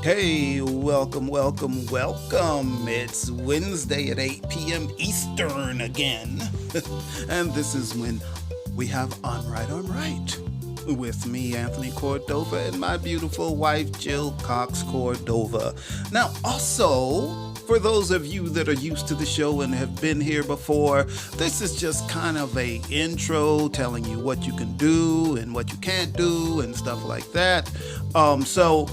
Hey, welcome, welcome, welcome. It's Wednesday at 8 p.m. Eastern again. And this is when we have On Right with me, Anthony Cordova, and my beautiful wife, Jill Cox-Cordova. Now, also, for those of you that are used to the show and have been here before, this is just kind of a intro telling you what you can do and what you can't do and stuff like that. So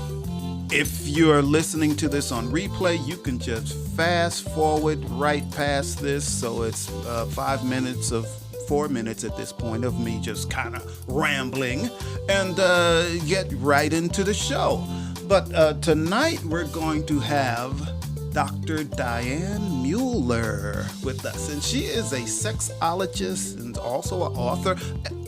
if you're listening to this on replay, you can just fast forward right past this. So it's 4 minutes at this point of me just kind of rambling and get right into the show. But tonight we're going to have Dr. Diane Mueller with us, and she is a sexologist and also an author,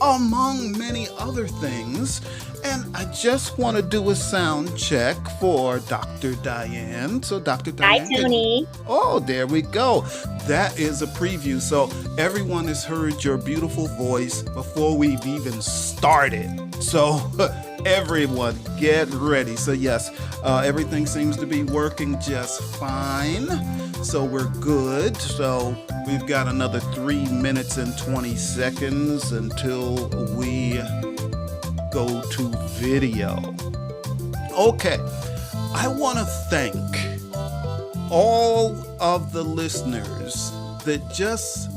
among many other things. And I just want to do a sound check for Dr. Diane. So Dr. Diane. Hi, Tony. Oh, there we go. That is a preview. So everyone has heard your beautiful voice before we've even started. So everyone get ready. So yes, everything seems to be working just fine. So we're good. So we've got another 3 minutes and 20 seconds until we go to video. Okay, I want to thank all of the listeners that just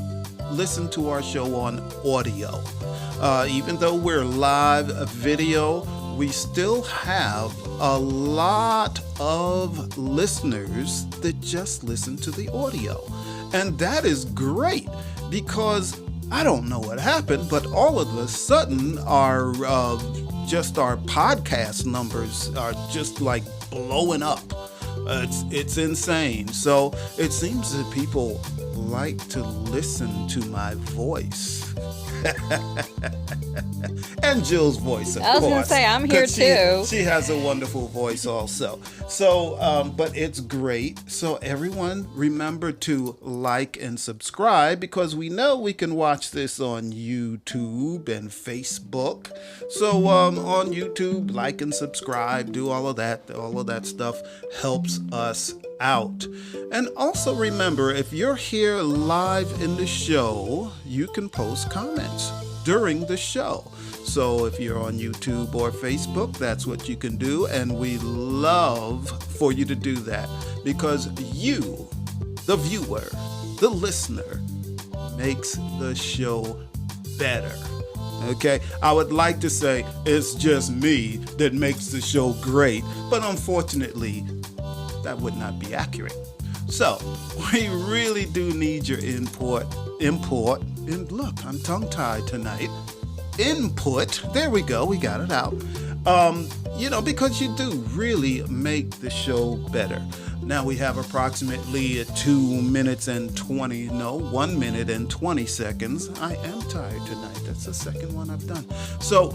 listen to our show on audio. Even though we're live video, we still have a lot of listeners that just listen to the audio. And that is great because I don't know what happened, but all of a sudden our podcast numbers are just like blowing up. It's insane. So it seems that people like to listen to my voice. And Jill's voice, of course. I was going to say, I'm here too. She has a wonderful voice also. So, but it's great. So everyone remember to like and subscribe because we know we can watch this on YouTube and Facebook. So on YouTube, like and subscribe, do all of that. All of that stuff helps us out. And also remember, if you're here live in the show, you can post comments during the show. So if you're on YouTube or Facebook, that's what you can do. And we love for you to do that because you, the viewer, the listener, makes the show better. Okay, I would like to say it's just me that makes the show great, but unfortunately, that would not be accurate. So we really do need your input, and look, I'm tongue-tied tonight. Input, there we go, we got it out. Because you do really make the show better. Now we have approximately 1 minute and 20 seconds. I am tired tonight. That's the second one I've done. So,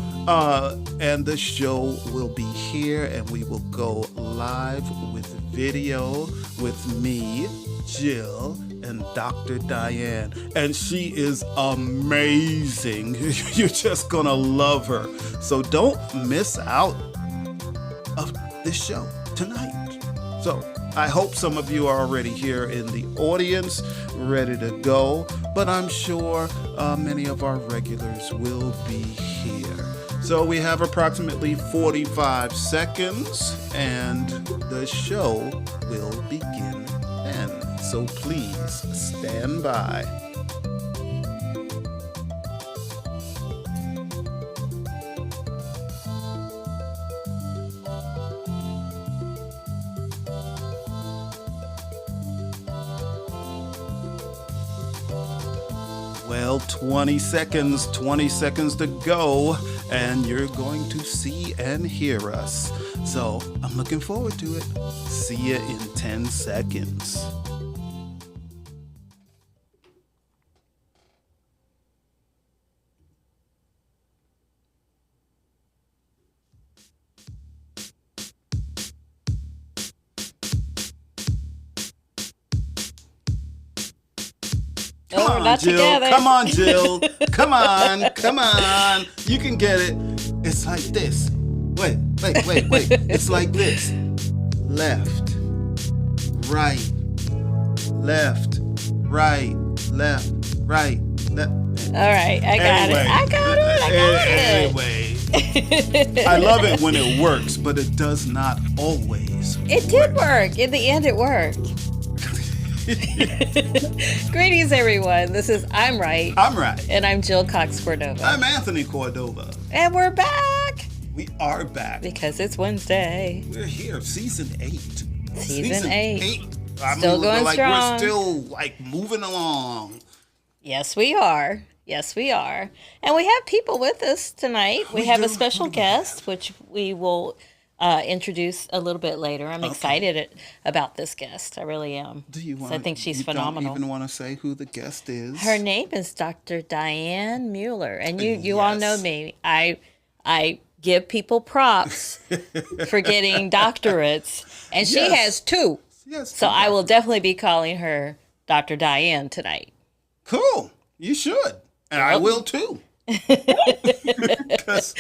and the show will be here and we will go live with video with me, Jill, and Dr. Diane. And she is amazing. You're just gonna love her. So don't miss out of this show tonight. So I hope some of you are already here in the audience, ready to go, but I'm sure many of our regulars will be here. So we have approximately 45 seconds and the show will begin then. So please stand by. Well, 20 seconds to go, and you're going to see and hear us. So I'm looking forward to it. See you in 10 seconds. Oh, we're not Jill. together. Come on, Jill. Come on. You can get it. It's like this. Wait. It's like this. left, right, left, right, left, right, left. All right, I got it. Anyway, I love it when it works, but it does not always. It did work. In the end, it worked. Greetings, everyone. This is I'm Right. I'm right. And I'm Jill Cox-Cordova. I'm Anthony Cordova. And we're back. We are back. Because it's Wednesday. We're here, season 8. Season 8. Still going strong. We're still moving along. Yes, we are. Yes, we are. And we have people with us tonight. We have a special guest, which we will introduce a little bit later. I'm excited about this guest. I really am. Do you want? I think she's phenomenal. Don't even want to say who the guest is. Her name is Dr. Diane Mueller, and you all know me. I give people props for getting doctorates, and she has 2. Yes. So I will definitely be calling her Dr. Diane tonight. Cool. You should. And I will too. Because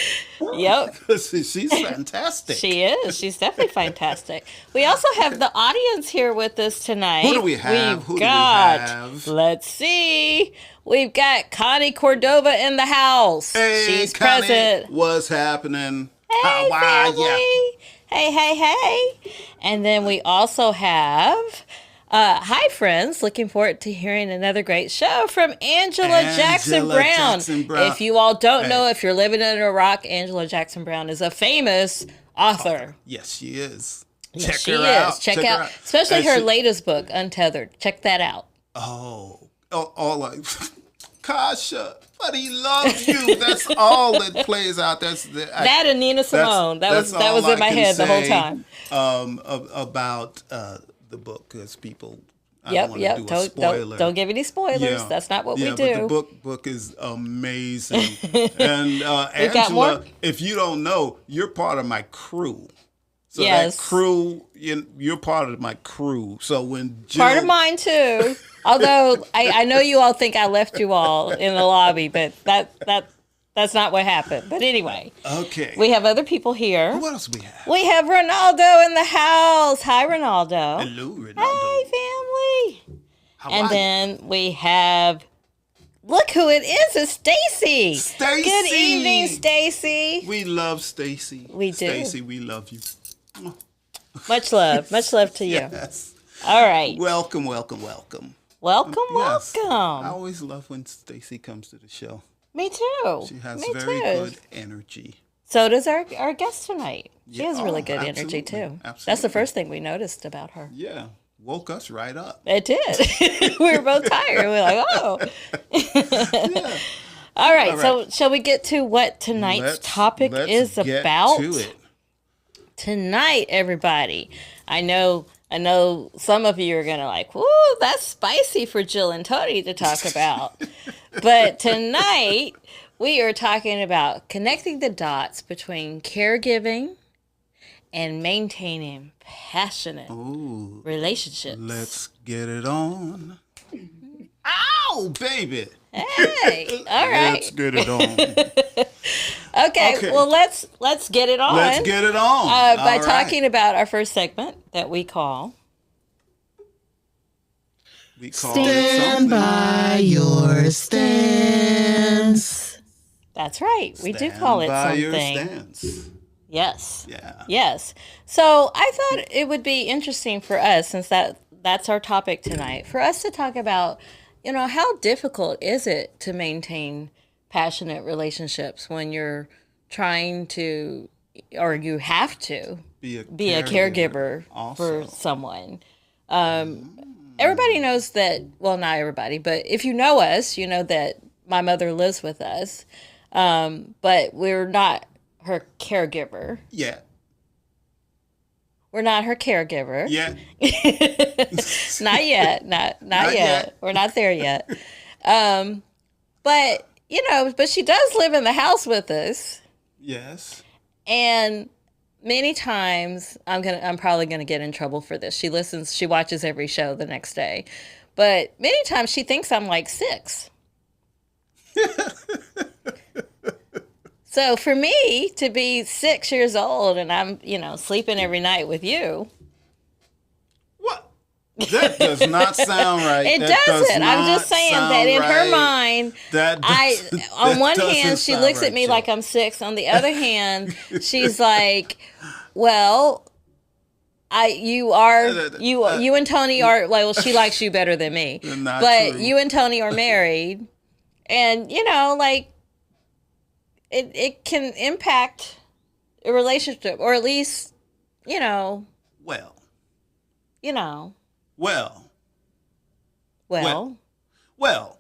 she's fantastic. She is. She's definitely fantastic. We also have the audience here with us tonight. Who do we have? Who do we have? Let's see. We've got Cox-Cordova in the house. Hey, she's Connie, present. what's happening? Hey, family. Yeah. Hey. And then we also have... hi, friends. Looking forward to hearing another great show from Angela Jackson Brown. If you all don't know, if you're living under a rock, Angela Jackson Brown is a famous author. Yes, she is. Check her out. Check out, especially her latest book, Untethered. Check that out. All like, Kasha, but he loves you. That's all that plays out. That and Nina Simone. That was in my head the whole time. About the book, because people. Don't give any spoilers. Yeah. That's not what we do. But the book is amazing. And Angela, if you don't know, you're part of my crew. So that crew, you're part of my crew. So when Jill... Part of mine too. Although I know you all think I left you all in the lobby, but that's not what happened. But anyway. Okay. We have other people here. What else we have? We have Ronaldo in the house. Hi, Ronaldo. Hello, Ronaldo. Hey, family. Then we have... Look who it is. It's Stacy. Stacy. Good evening, Stacy. We love Stacy. We do. Stacy, we love you. Much love. Much love to you. Yes. All right. Welcome. Welcome. Yes. I always love when Stacy comes to the show. Me too. She has very good energy. So does our guest tonight. She has really good energy too. Absolutely. That's the first thing we noticed about her. Yeah. Woke us right up. It did. We were both tired. We were like, oh. Yeah. All right. So shall we get to what tonight's topic is about? Let's get to it. Tonight, everybody. I know some of you are going to like, whoo, that's spicy for Jill and Tony to talk about. But tonight, we are talking about connecting the dots between caregiving and maintaining passionate relationships. Let's get it on. Ow, baby. Hey, all right. Let's get it on. Okay, well, let's get it on. Let's get it on. By talking about our first segment that we call... Stand by your stance. That's right. We do call it something. Your stance. Yes. Yeah. Yes. So I thought it would be interesting for us, since that's our topic tonight, for us to talk about, how difficult is it to maintain passionate relationships when you're trying to, or you have to, be a caregiver for someone. Everybody knows that, well, not everybody, but if you know us, you know that my mother lives with us, but we're not her caregiver. Yeah. We're not her caregiver. Yeah. Not yet. Not yet. We're not there yet. But, but she does live in the house with us. Yes. And many times, I'm probably gonna get in trouble for this. She watches every show the next day, but many times she thinks I'm like 6. So for me to be 6 years old and I'm, sleeping every night with you, That does not sound right. It That does doesn't. I'm just not saying sound that in her right. mind, That on one doesn't hand, she sound looks at right, me Jill. like I'm 6. On the other hand, she's like, well, you and Tony are, well, she likes you better than me, Not but true. you and Tony are married, and like it can impact a relationship, or at least, Well, you know, well, well. well.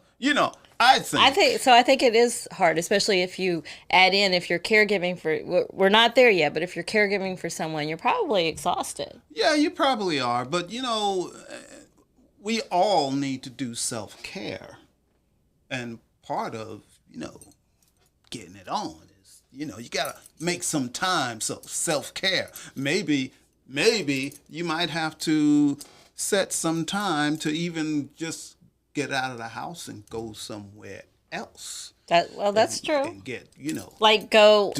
I think. I think it is hard, especially if you add in, if you're caregiving for, we're not there yet, but if you're caregiving for someone, you're probably exhausted. Yeah, you probably are, but we all need to do self-care, and part of getting it on is you gotta make some time. So self-care, maybe you might have to set some time to even just get out of the house and go somewhere else. That's true. And get Like go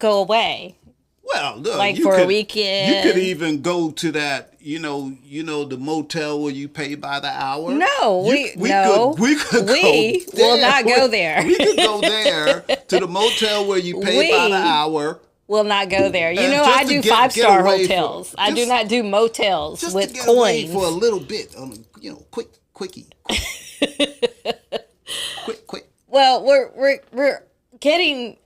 away. Well, look, Like for a weekend. You could even go to that, the motel where you pay by the hour. No, we could will not go there. We could go there to the motel where you pay by the hour. Will not go there. I do 5-star hotels. I do not do motels just with to get coins. Away for a little bit, quickie. Quick. Well, we're getting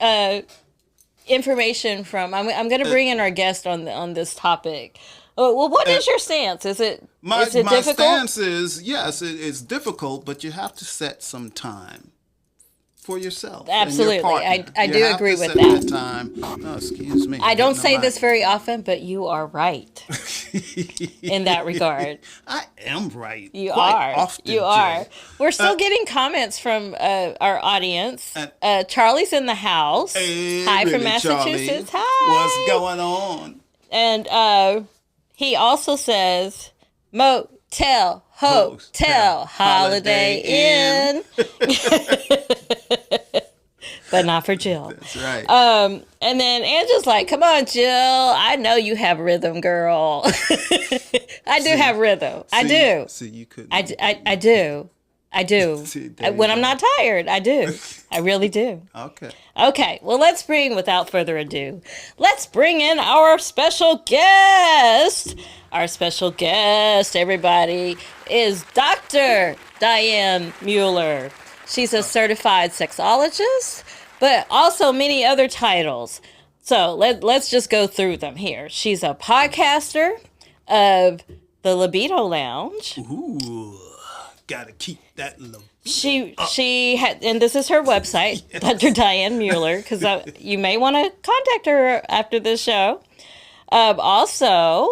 information from. I'm going to bring in our guest on this topic. Well, what is your stance? Is it difficult? My stance is yes, it's difficult, but you have to set some time for yourself. Absolutely, and your partner. I do agree with that. that. Time. Oh, excuse me. I don't say this very often, but you are right in that regard. I am right. You Quite are. Often, You are. Jill. We're still getting comments from our audience. Charlie's in the house. Hey, Hi from really, Massachusetts. Charlie. Hi. What's going on? And he also says motel, hotel, holiday inn. But not for Jill. That's right. And then Angela's like, come on, Jill. I know you have rhythm, girl. I do have rhythm. I do. See, you couldn't. I do. See, When I'm not tired, I do. I really do. Okay. Well, without further ado, let's bring in our special guest. Our special guest, everybody, is Dr. Diane Mueller. She's a certified sexologist, but also many other titles. So let's just go through them here. She's a podcaster of the Libido Lounge. Ooh, gotta keep that libido. She had, and this is her website, yes. Dr. Diane Mueller, because you may want to contact her after this show. Also,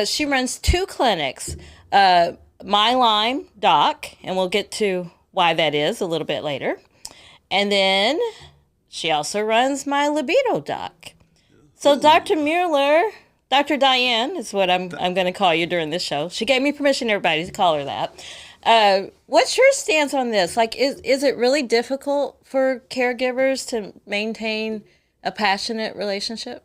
she runs 2 clinics, My Lyme Doc, and we'll get to why that is a little bit later. And then she also runs My Libido Doc. So Dr. Mueller, Dr. Diane is what I'm going to call you during this show. She gave me permission, everybody, to call her that. What's your stance on this? Like, is it really difficult for caregivers to maintain a passionate relationship?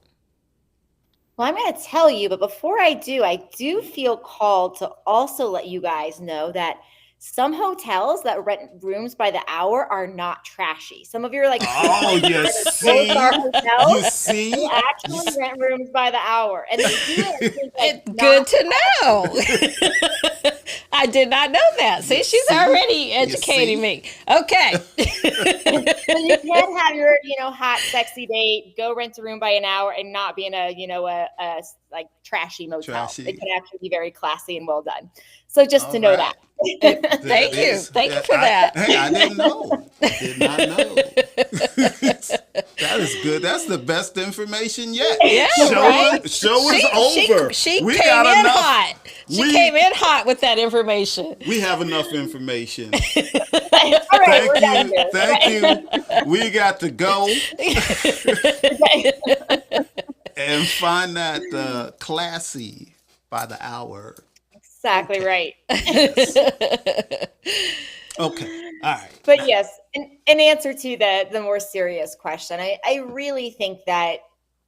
Well, I'm going to tell you, but before I do feel called to also let you guys know that some hotels that rent rooms by the hour are not trashy. Some of you are like, oh, you see? Hotels you see? who actually rent rooms by the hour. And they do it. It's good to know. I did not know that. See, she's already educating me. Okay. So you can have your, hot, sexy date, go rent a room by an hour and not be in a like trashy motel. It can actually be very classy and well done. So just to know that. Thank you for that. I didn't know. I did not know. That is good. That's the best information yet. Yeah, show is over. She came in hot. She came in hot with that information. We have enough information. All right, Thank you. We got to go and find that classy by the hour. Exactly right. Yes. Okay. All right. But yes, in answer to the more serious question, I really think that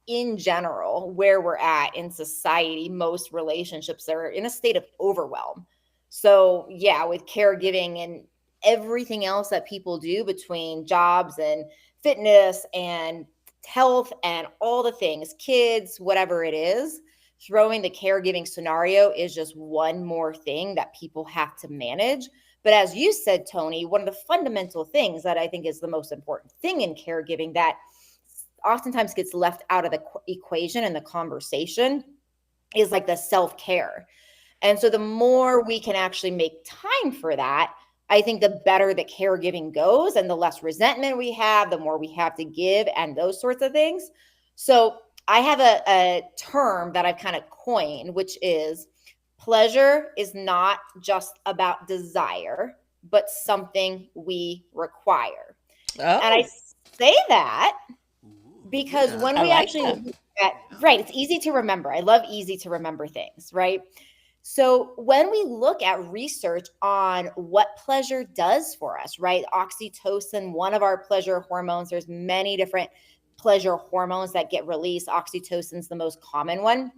in general, where we're at in society, most relationships are in a state of overwhelm. So yeah, with caregiving and everything else that people do between jobs and fitness and health and all the things, kids, whatever it is, throwing the caregiving scenario is just one more thing that people have to manage. But as you said, Tony, one of the fundamental things that I think is the most important thing in caregiving that oftentimes gets left out of the equation and the conversation is like the self-care. And so the more we can actually make time for that, I think the better the caregiving goes and the less resentment we have, the more we have to give and those sorts of things. So I have a term that I've kind of coined, which is pleasure is not just about desire, but something we require. And I Oh, say that because Yeah. when I we like actually that. look at, right, it's easy to remember. I love easy to remember things, right? So when we look at research on what pleasure does for us, right? Oxytocin, one of our pleasure hormones, there's many different pleasure hormones that get released. Oxytocin is the most common one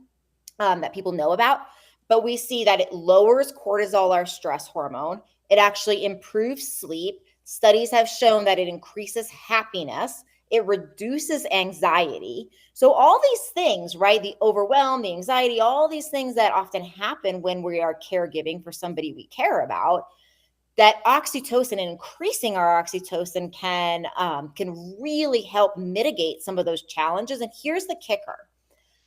that people know about. But we see that it lowers cortisol, our stress hormone. It actually improves sleep. Studies have shown that it increases happiness. It reduces anxiety. So, all these things, right? The overwhelm, the anxiety, all these things that often happen when we are caregiving for somebody we care about, that oxytocin and increasing our oxytocin can really help mitigate some of those challenges. And here's the kicker.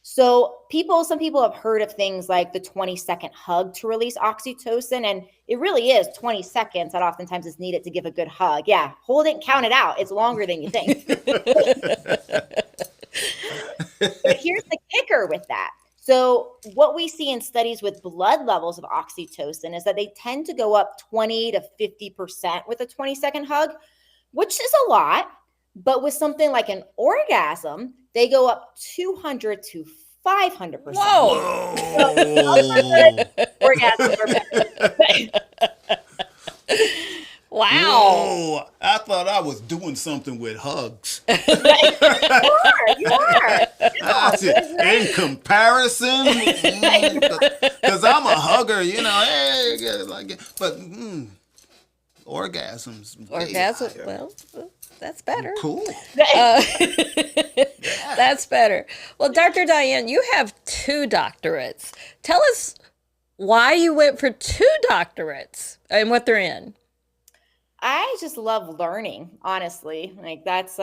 So some people have heard of things like the 20-second hug to release oxytocin. And it really is 20 seconds that oftentimes is needed to give a good hug. Yeah, hold it and count it out. It's longer than you think. But here's the kicker with that. So what we see in studies with blood levels of oxytocin is that they tend to go up 20 to 50% with a 20-second hug, which is a lot. But with something like an orgasm, they go up 200 to 500%. Whoa. Whoa. Orgasms are better. Wow. Whoa. I thought I was doing something with hugs. You are. I said, in comparison, because I'm a hugger, hey, but orgasms, way Orgasm. higher. Well, that's better. Cool. That's better. Well, Dr. Diane, you have 2 doctorates. Tell us why you went for 2 doctorates and what they're in. I just love learning, honestly. Like that's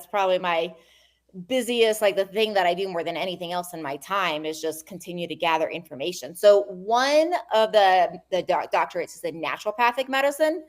probably my busiest, like the thing that I do more than anything else in my time is just continue to gather information. So one of the doctorates is in naturopathic medicine.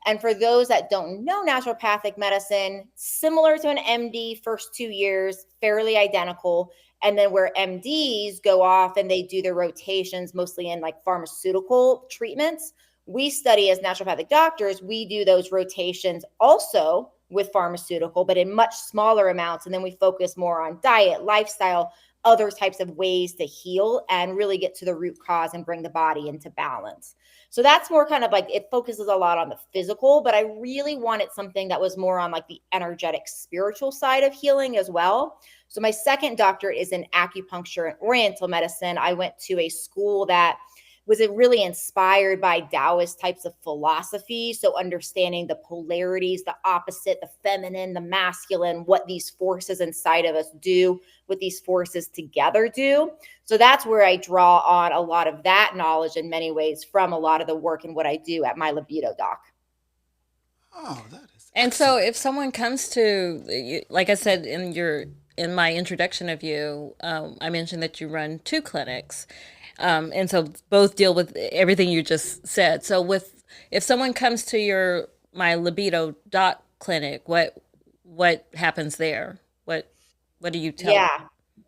And for those that don't know naturopathic medicine, similar to an MD, first 2 years, fairly identical. And then where MDs go off and they do their rotations mostly in like pharmaceutical treatments, we study as naturopathic doctors, we do those rotations also with pharmaceutical, but in much smaller amounts. And then we focus more on diet, lifestyle, other types of ways to heal and really get to the root cause and bring the body into balance. So that's more kind of like it focuses a lot on the physical, but I really wanted something that was more on like the energetic, spiritual side of healing as well. So my second doctorate is in acupuncture and oriental medicine. I went to a school that was really inspired by Taoist types of philosophy. So understanding the polarities, the opposite, the feminine, the masculine, what these forces inside of us do, what these forces together do. So that's where I draw on a lot of that knowledge in many ways from a lot of the work and what I do at my libido doc. Oh, that is And so excellent. if someone comes to, like I said in my introduction of you, I mentioned that you run 2 clinics. And so both deal with everything you just said. So if someone comes to my libido doc clinic, what happens there? What do you tell them? Yeah,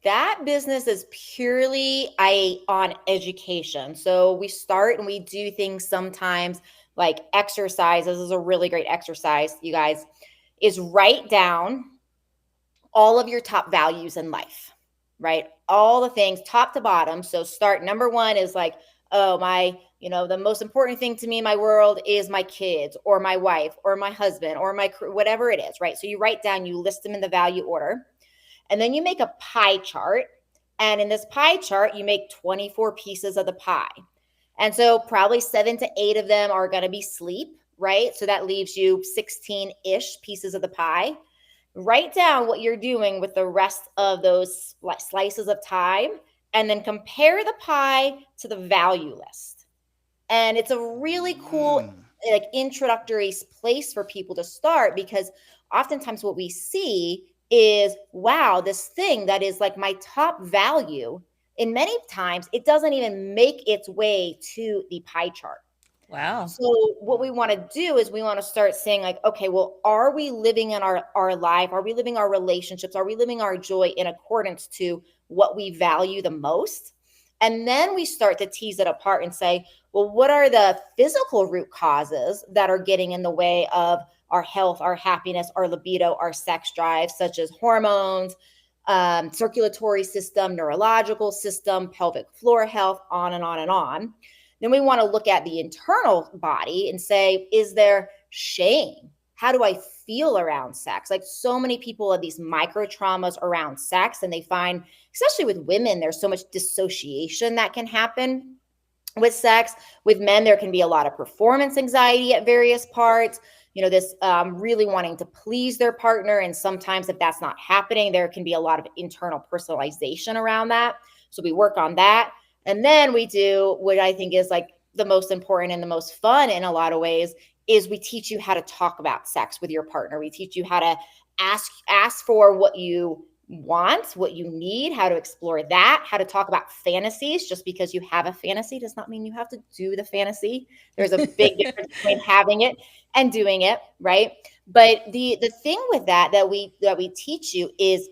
that business is purely on education. So we start and we do things sometimes like exercise. This is a really great exercise, you guys, is write down all of your top values in life, right? All the things top to bottom. So start number one is like, oh, the most important thing to me in my world is my kids or my wife or my husband or whatever it is, right? So you write down, you list them in the value order, and then you make a pie chart. And in this pie chart, you make 24 pieces of the pie. And so probably 7 to 8 of them are going to be sleep, right? So that leaves you 16-ish pieces of the pie. Write down what you're doing with the rest of those slices of time, and then compare the pie to the value list. And it's a really cool like introductory place for people to start, because oftentimes what we see is, wow, this thing that is like my top value, in many times it doesn't even make its way to the pie chart. Wow. So what we want to do is we want to start saying like, okay, well, are we living in our life? Are we living our relationships? Are we living our joy in accordance to what we value the most? And then we start to tease it apart and say, well, what are the physical root causes that are getting in the way of our health, our happiness, our libido, our sex drive, such as hormones, circulatory system, neurological system, pelvic floor health, on and on and on. Then we want to look at the internal body and say, is there shame? How do I feel around sex? Like, so many people have these micro traumas around sex, and they find, especially with women, there's so much dissociation that can happen with sex. With men, there can be a lot of performance anxiety at various parts. This really wanting to please their partner. And sometimes if that's not happening, there can be a lot of internal personalization around that. So we work on that. And then we do what I think is like the most important and the most fun in a lot of ways, is we teach you how to talk about sex with your partner. We teach you how to ask for what you want, what you need, how to explore that, how to talk about fantasies. Just because you have a fantasy does not mean you have to do the fantasy. There's a big difference between having it and doing it, right? But the thing with that we teach you is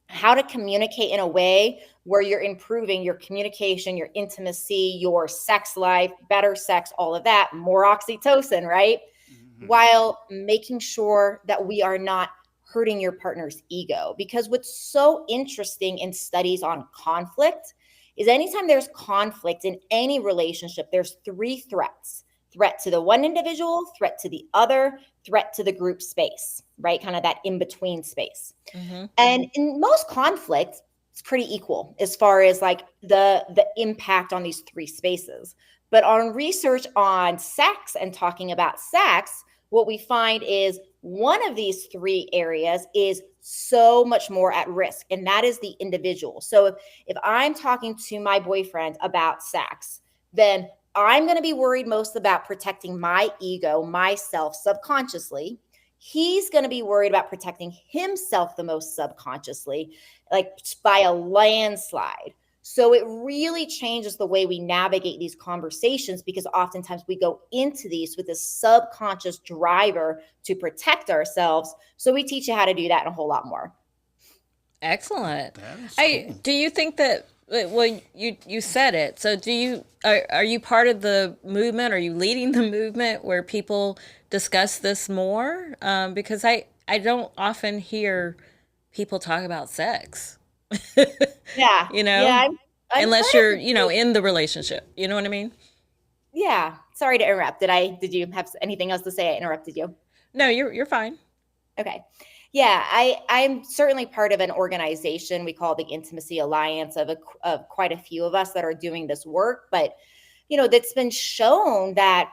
how to communicate in a way where you're improving your communication, your intimacy, your sex life, better sex, all of that, more oxytocin, right? Mm-hmm. While making sure that we are not hurting your partner's ego. Because what's so interesting in studies on conflict is anytime there's conflict in any relationship, there's 3 threats: threat to the one individual, threat to the other, threat to the group space, right? Kind of that in-between space. Mm-hmm. And in most conflicts, it's pretty equal as far as like the impact on these 3 spaces. But on research on sex and talking about sex, what we find is one of these 3 areas is so much more at risk, and that is the individual. So if I'm talking to my boyfriend about sex, then I'm going to be worried most about protecting my ego, myself, subconsciously. He's going to be worried about protecting himself the most subconsciously, like by a landslide. So it really changes the way we navigate these conversations, because oftentimes we go into these with a subconscious driver to protect ourselves. So we teach you how to do that and a whole lot more. Excellent. Cool. Do you think that, well, you said it. So are you part of the movement? Are you leading the movement where people discuss this more? Because I don't often hear people talk about sex. Yeah. Yeah. Unless you're, in the relationship. You know what I mean? Yeah. Sorry to interrupt. Did you have anything else to say? I interrupted you. No, you're fine. Okay. Yeah, I'm certainly part of an organization we call the Intimacy Alliance of quite a few of us that are doing this work. But, that's been shown that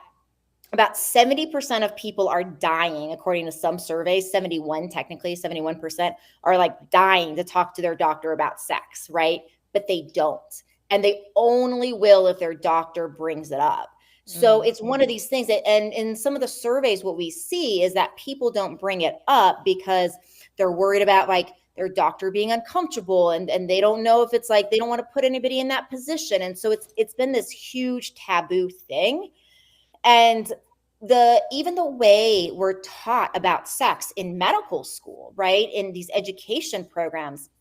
about 70% of people are dying, according to some surveys, 71% are like dying to talk to their doctor about sex, right? But they don't. And they only will if their doctor brings it up. So it's one of these things that, and in some of the surveys, what we see is that people don't bring it up because they're worried about like their doctor being uncomfortable, and they don't know if it's like, they don't want to put anybody in that position. And so it's been this huge taboo thing. And even the way we're taught about sex in medical school, right, in these education programs,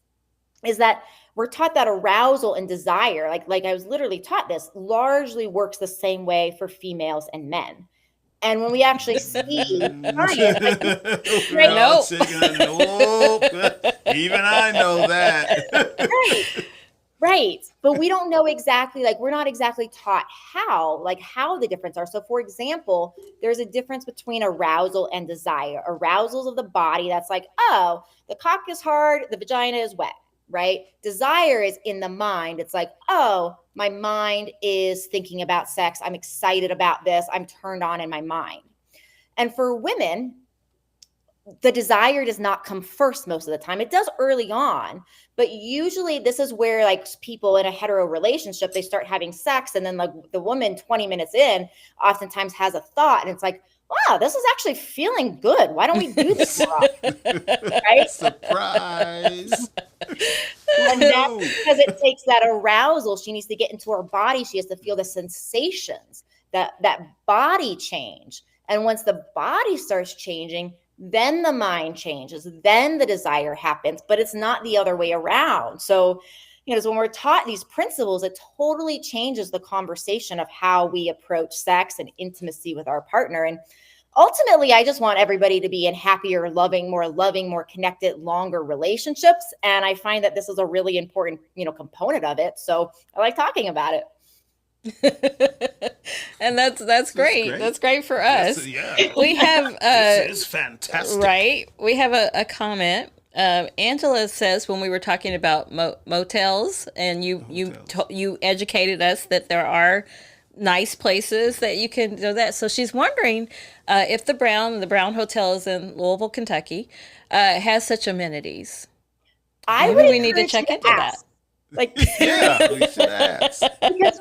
is that we're taught that arousal and desire, like I was literally taught this, largely works the same way for females and men. And when we actually see science, nope. Even I know that. Right. But we don't know exactly, like, we're not exactly taught how the difference are. So for example, there's a difference between arousal and desire. Arousals of the body, that's like, oh, the cock is hard, the vagina is wet, right? Desire is in the mind. It's like, oh, my mind is thinking about sex. I'm excited about this. I'm turned on in my mind. And for women, the desire does not come first most of the time. It does early on, but usually this is where like people in a hetero relationship, they start having sex, and then like the woman 20 minutes in oftentimes has a thought, and it's like, wow, this is actually feeling good. Why don't we do this more often? Right? Surprise. And that's because it takes that arousal. She needs to get into her body. She has to feel the sensations, that body change. And once the body starts changing, then the mind changes, then the desire happens, but it's not the other way around. So, so when we're taught these principles, it totally changes the conversation of how we approach sex and intimacy with our partner. And ultimately, I just want everybody to be in happier, loving, more connected, longer relationships. And I find that this is a really important, component of it. So I like talking about it. And that's great. That's great for us. We have this is fantastic. Right. We have a comment. Angela says, when we were talking about motels, and you educated us that there are nice places that you can do that. So she's wondering if the Brown Hotels in Louisville, Kentucky, has such amenities. Maybe we need to check into that. Like, yeah, we should ask. Because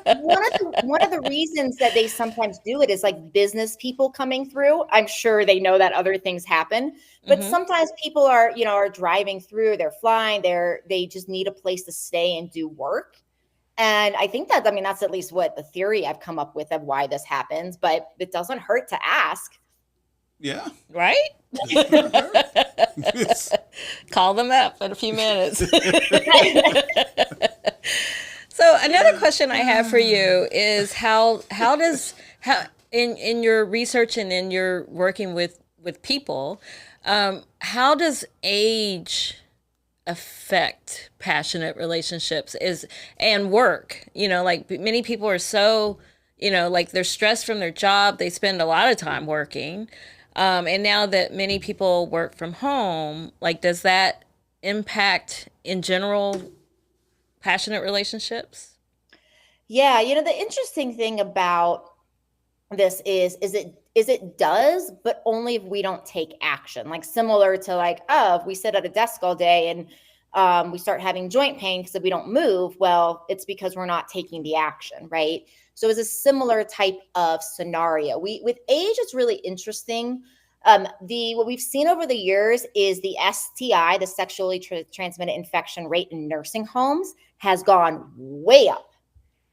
one of the reasons that they sometimes do it is like business people coming through. I'm sure they know that other things happen, but sometimes people are driving through, they're flying, they just need a place to stay and do work. And I think that's at least what the theory I've come up with of why this happens, but it doesn't hurt to ask. Yeah. Right? Call them up in a few minutes. So another question I have for you is how in your research and in your working with people, how does age affect passionate relationships and work? Like many people are so, like they're stressed from their job. They spend a lot of time working. And now that many people work from home, like, does that impact in general passionate relationships? Yeah. The interesting thing about this is it does, but only if we don't take action. Like similar to like, if we sit at a desk all day and we start having joint pain because if we don't move, well, it's because we're not taking the action, right? So it's a similar type of scenario. With age, it's really interesting. What we've seen over the years is the STI, the sexually transmitted infection rate in nursing homes, has gone way up.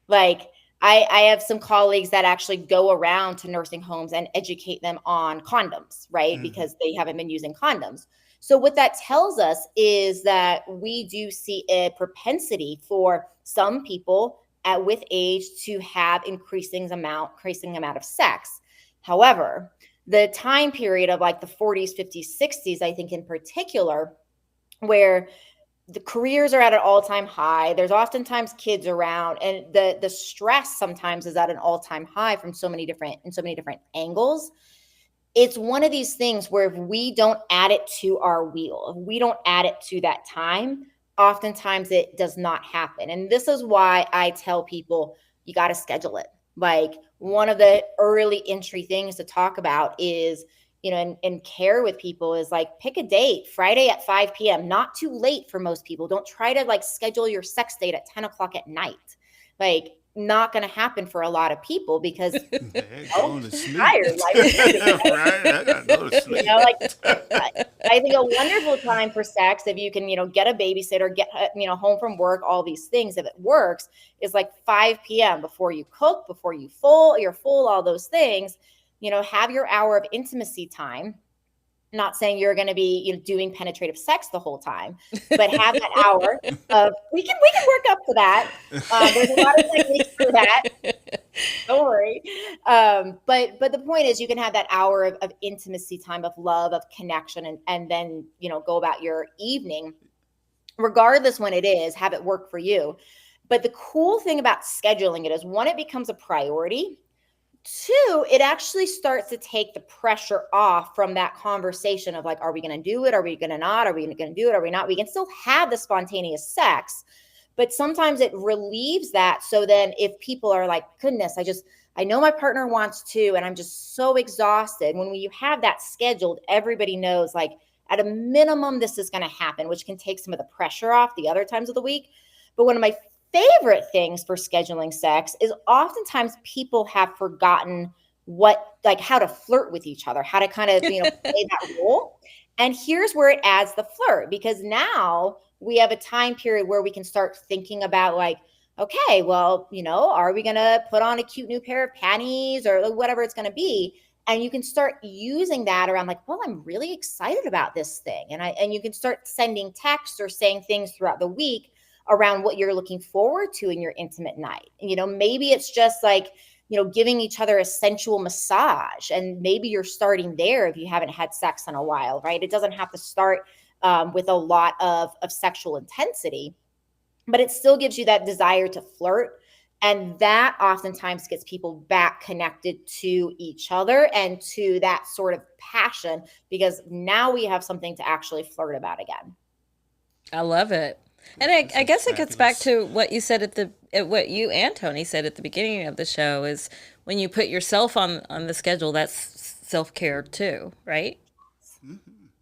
Like I have some colleagues that actually go around to nursing homes and educate them on condoms, right? Because they haven't been using condoms. So what that tells us is that we do see a propensity for some people with age to have increasing amount of sex. However, the time period of like the 40s, 50s, 60s, I think in particular, where the careers are at an all-time high, there's oftentimes kids around, and the stress sometimes is at an all-time high from so many different angles. It's one of these things where if we don't add it to our wheel, if we don't add it to that time, oftentimes it does not happen. And this is why I tell people you got to schedule it. Like one of the early entry things to talk about is, and care with people is like, pick a date, Friday at 5 p.m., not too late for most people. Don't try to like schedule your sex date at 10 o'clock at night. Like not going to happen for a lot of people because going to sleep. Tired. Like, right? I got to go to sleep. I think a wonderful time for sex, if you can, get a babysitter, get, home from work, all these things, if it works, is like 5 p.m. before you cook, before you're full, all those things, have your hour of intimacy time. Not saying you're going to be doing penetrative sex the whole time, but have that hour of we can work up to that. There's a lot of techniques for that. Don't worry. But the point is you can have that hour of intimacy time, of love, of connection, and then go about your evening, regardless when it is, have it work for you. But the cool thing about scheduling it is, one, it becomes a priority. Two, it actually starts to take the pressure off from that conversation of like, are we going to do it? Are we going to not? Are we going to do it? Are we not? We can still have the spontaneous sex, but sometimes it relieves that. So then if people are like, goodness, I know my partner wants to, and I'm just so exhausted. When you have that scheduled, everybody knows like at a minimum, this is going to happen, which can take some of the pressure off the other times of the week. But one of my favorite things for scheduling sex is oftentimes people have forgotten how to flirt with each other, how to kind of, play that role. And here's where it adds the flirt, because now we have a time period where we can start thinking about like, okay, well, are we going to put on a cute new pair of panties or whatever it's going to be? And you can start using that around like, well, I'm really excited about this thing. And you can start sending texts or saying things throughout the week around what you're looking forward to in your intimate night. Maybe it's just like, giving each other a sensual massage. And maybe you're starting there if you haven't had sex in a while, right? It doesn't have to start with a lot of sexual intensity, but it still gives you that desire to flirt. And that oftentimes gets people back connected to each other and to that sort of passion, because now we have something to actually flirt about again. I love it. And I guess it gets back to what you said what you and Tony said at the beginning of the show is when you put yourself on the schedule, that's self-care too, right?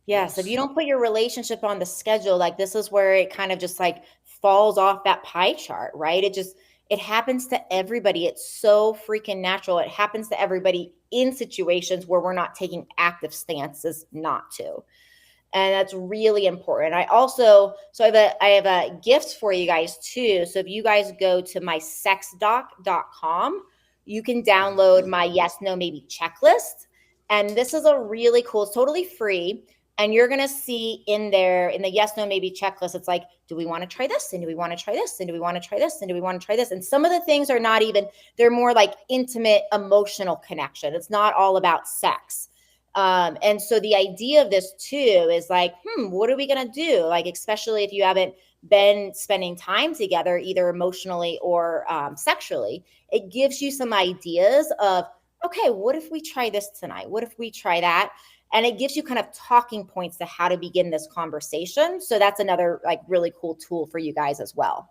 Yes. If you don't put your relationship on the schedule, like this is where it kind of just like falls off that pie chart, right? It happens to everybody. It's so freaking natural. It happens to everybody in situations where we're not taking active stances not to. And that's really important. I have a gift for you guys too. So if you guys go to my sexdoc.com, you can download my yes, no, maybe checklist. And this is a really cool, it's totally free. And you're going to see in there in the yes, no, maybe checklist, it's like, do we want to try this? And do we want to try this? And do we want to try this? And do we want to try this? And some of the things are not even, they're more like intimate, emotional connection. It's not all about sex. And so the idea of this too is like, what are we going to do? Like, especially if you haven't been spending time together, either emotionally or sexually, it gives you some ideas of, okay, what if we try this tonight? What if we try that? And it gives you kind of talking points to how to begin this conversation. So that's another like really cool tool for you guys as well.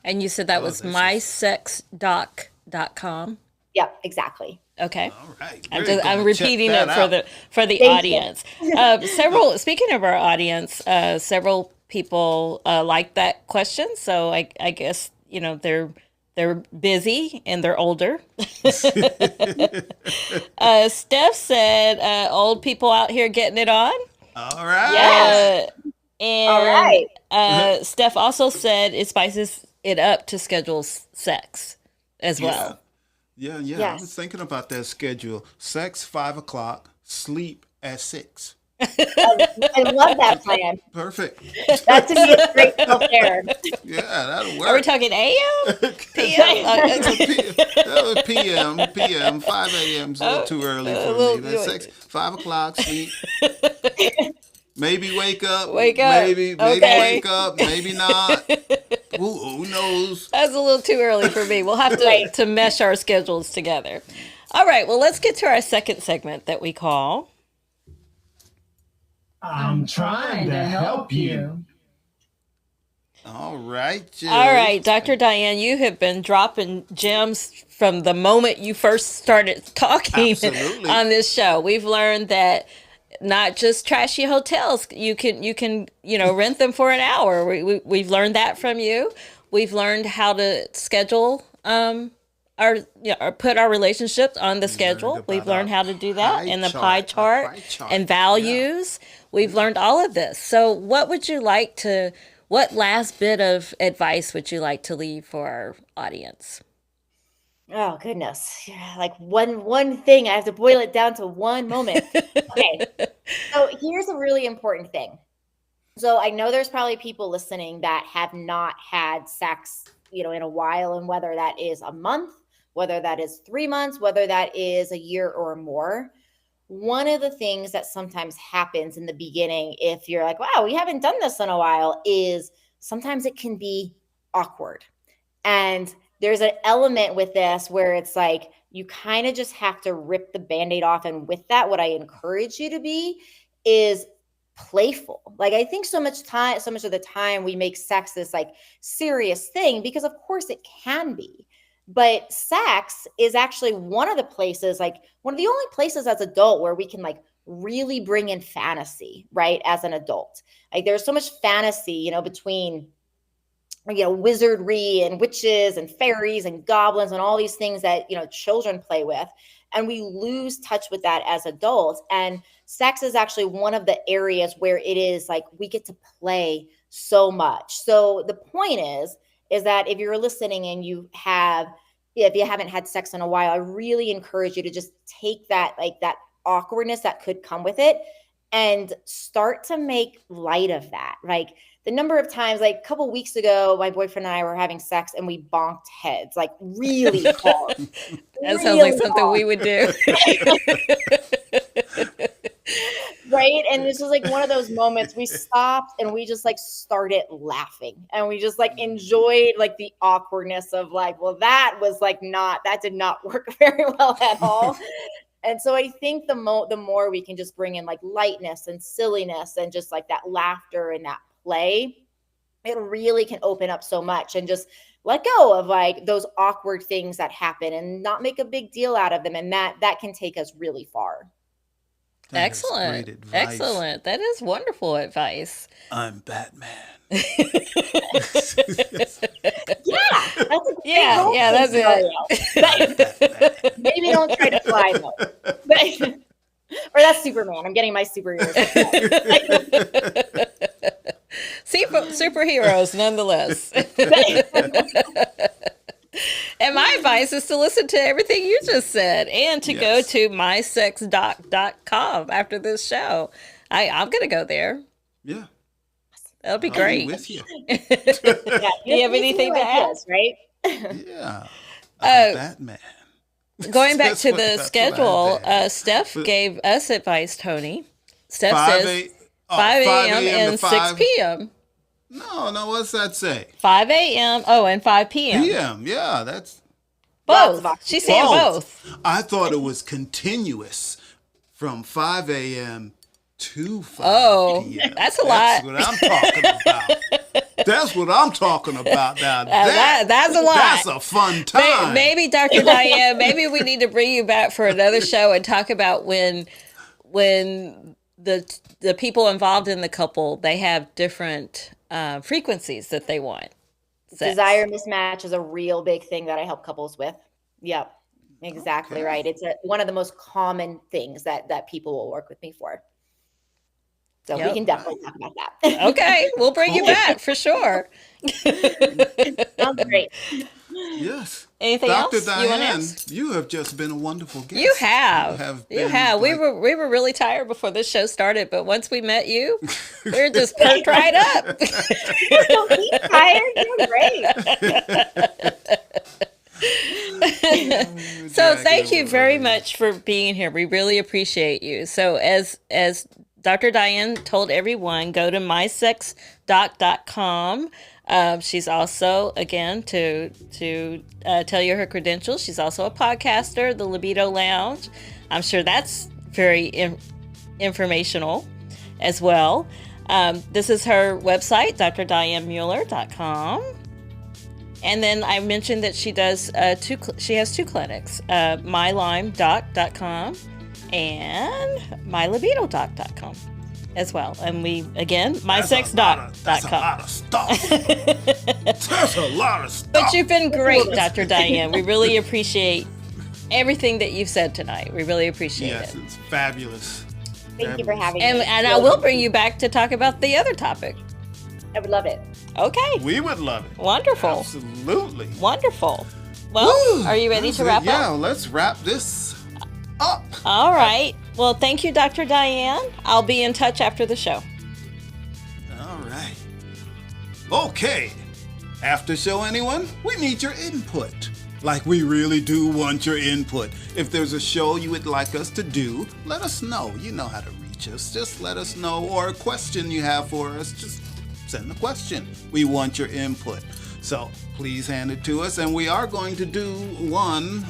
And you said that was mysexdoc.com. Yep, exactly. Okay. All right. I'm repeating it for the audience. Speaking of our audience, several people like that question. So I guess, they're busy and they're older. Steph said, old people out here getting it on. All right. Yeah. And all right. Steph also said it spices it up to schedule sex as well. Yeah. Yes. I was thinking about that schedule. Sex 5:00, sleep at 6. I love that plan. Perfect. That to me is great self-care. Yeah, that'll work. Are we talking AM? PM? That was PM. 5 a.m. is a little too early for me. That's 5:00, sleep. Maybe wake up. Maybe wake up. Maybe not. Who knows? That's a little too early for me. We'll have to mesh our schedules together. All right. Well, let's get to our second segment that we call I'm trying to help you. All right, Jill. All right, Dr. Diane, you have been dropping gems from the moment you first started talking on this show. We've learned that not just trashy hotels, you can rent them for an hour. We've learned that from you. We've learned how to schedule or put our relationships on the schedule. We've learned how to do that in the pie chart and values. Yeah. We've learned all of this. So what last bit of advice would you like to leave for our audience? Oh, goodness. Yeah, like one thing, I have to boil it down to one moment. Okay. So here's a really important thing. So I know there's probably people listening that have not had sex, in a while, and whether that is a month, whether that is 3 months, whether that is a year or more. One of the things that sometimes happens in the beginning, if you're like, wow, we haven't done this in a while, is sometimes it can be awkward. And there's an element with this where it's like, you kind of just have to rip the Band-Aid off. And with that, what I encourage you to be is playful. Like, I think so much of the time we make sex this like serious thing, because of course it can be. But sex is actually one of the only places as adult where we can like really bring in fantasy, right? As an adult, like there's so much fantasy, between, wizardry and witches and fairies and goblins and all these things that, children play with. And we lose touch with that as adults. And sex is actually one of the areas where it is like we get to play so much. So the point is that if you're listening and if you haven't had sex in a while, I really encourage you to just take that awkwardness that could come with it and start to make light of that. Like the number of times, like a couple weeks ago, my boyfriend and I were having sex and we bonked heads like really hard. That sounds like something we would do. Right. And this was like one of those moments we stopped and we just like started laughing and we just like enjoyed like the awkwardness of like, well, that did not work very well at all. And so I think the more we can just bring in like lightness and silliness and just like that laughter and that play, it really can open up so much, and just let go of like those awkward things that happen and not make a big deal out of them. And that can take us really far. That Excellent. is great advice. Excellent. That is wonderful advice. I'm Batman. Yeah, that's a great Yeah, role yeah, that's it. Maybe don't try to fly though. Or that's Superman. I'm getting my superheroes. Superheroes, nonetheless. And my advice is to listen to everything you just said and to go to mysexdoc.com after this show. I'm going to go there. Yeah. That'll be I'll great. be with you. Yeah, Do you have anything to add? Right? Yeah. I'm Batman. Going back to the that's schedule, what I did. Steph gave us advice, Tony. Steph 5 says 5 a.m. and 6 p.m. No, what's that say? 5 a.m. Oh, and 5 p.m. PM, yeah, that's Both. She's saying both. I thought it was continuous from 5 a.m. to 5 p.m. That's a That's lot. what I'm talking about. That's what I'm talking about now. That's a lot. That's a fun time. Maybe Dr. Diane, maybe we need to bring you back for another show and talk about when the people involved in the couple, they have different frequencies that they want. Sex. Desire mismatch is a real big thing that I help couples with. Yep, exactly right. It's one of the most common things that people will work with me for. So we can definitely talk about that. Okay, we'll bring you back for sure. Sounds great. Yes. Anything Dr. else Diane, you want to ask? you have just been a wonderful guest. You have. been We like- were really tired before this show started, but once we met you, we were just perked right up. Don't be tired. You're great. So thank you very much for being here. We really appreciate you. So as Dr. Diane told everyone, go to mysexdoc.com. She's also, again, to tell you her credentials, she's also a podcaster, The Libido Lounge. I'm sure that's very informational as well. This is her website, drdianemueller.com. And then I mentioned that she does she has two clinics, mylimedoc.com and mylibidodoc.com as well. And we, again, mysexdoc.com. That's a lot of stuff. That's a lot of stuff. But you've been great, Dr. Diane. We really appreciate everything that you've said tonight. We really appreciate Yes, it. it's fabulous. Thank you for having And me. I will bring you back to talk about the other topic. I would love it. Okay. We would love it. Wonderful. Absolutely. Wonderful. Well, Woo! are you ready That's to it. wrap Yeah, up? let's wrap this up. All right. Well, thank you, Dr. Diane. I'll be in touch after the show. All right. Okay. After show, anyone? We need your input. Like, we really do want your input. If there's a show you would like us to do, let us know. You know how to reach us. Just let us know. Or a question you have for us, just send a question. We want your input. So please hand it to us. And we are going to do one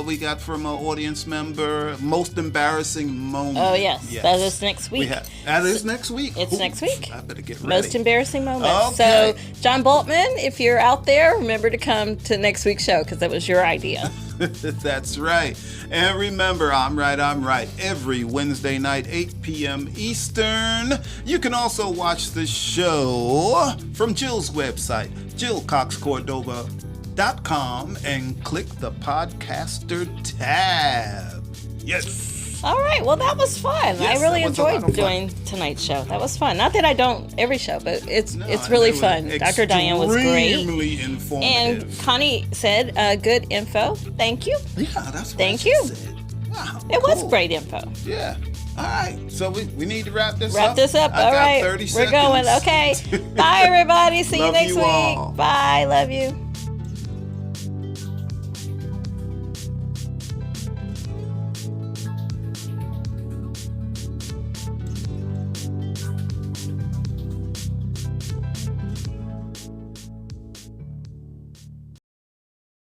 we got from an audience member, most embarrassing moment. Oh, yes. That is next week. That is next week. It's next week. I better get ready. Most embarrassing moment. Okay. So, John Boltman, if you're out there, remember to come to next week's show because that was your idea. That's right. And remember, I'm right. Every Wednesday night, 8 p.m. Eastern. You can also watch the show from Jill's website, JillCox-Cordova.com, and click the podcaster tab. Yes. All right. Well, that was fun. Yes, I really that was a lot enjoyed of fun. doing tonight's show. That was fun. Not that I don't every show, but it's really fun. Dr. Diane was great. Extremely informative. And Connie said good info. Thank you. Yeah, that's what Thank she you. said. Wow, It was cool. great info. Yeah. All right. So we need to wrap this up. Wrap this up. I All got right. 30 We're going. seconds. Okay. Bye, everybody. See you Love next you week. all. Bye. Love you.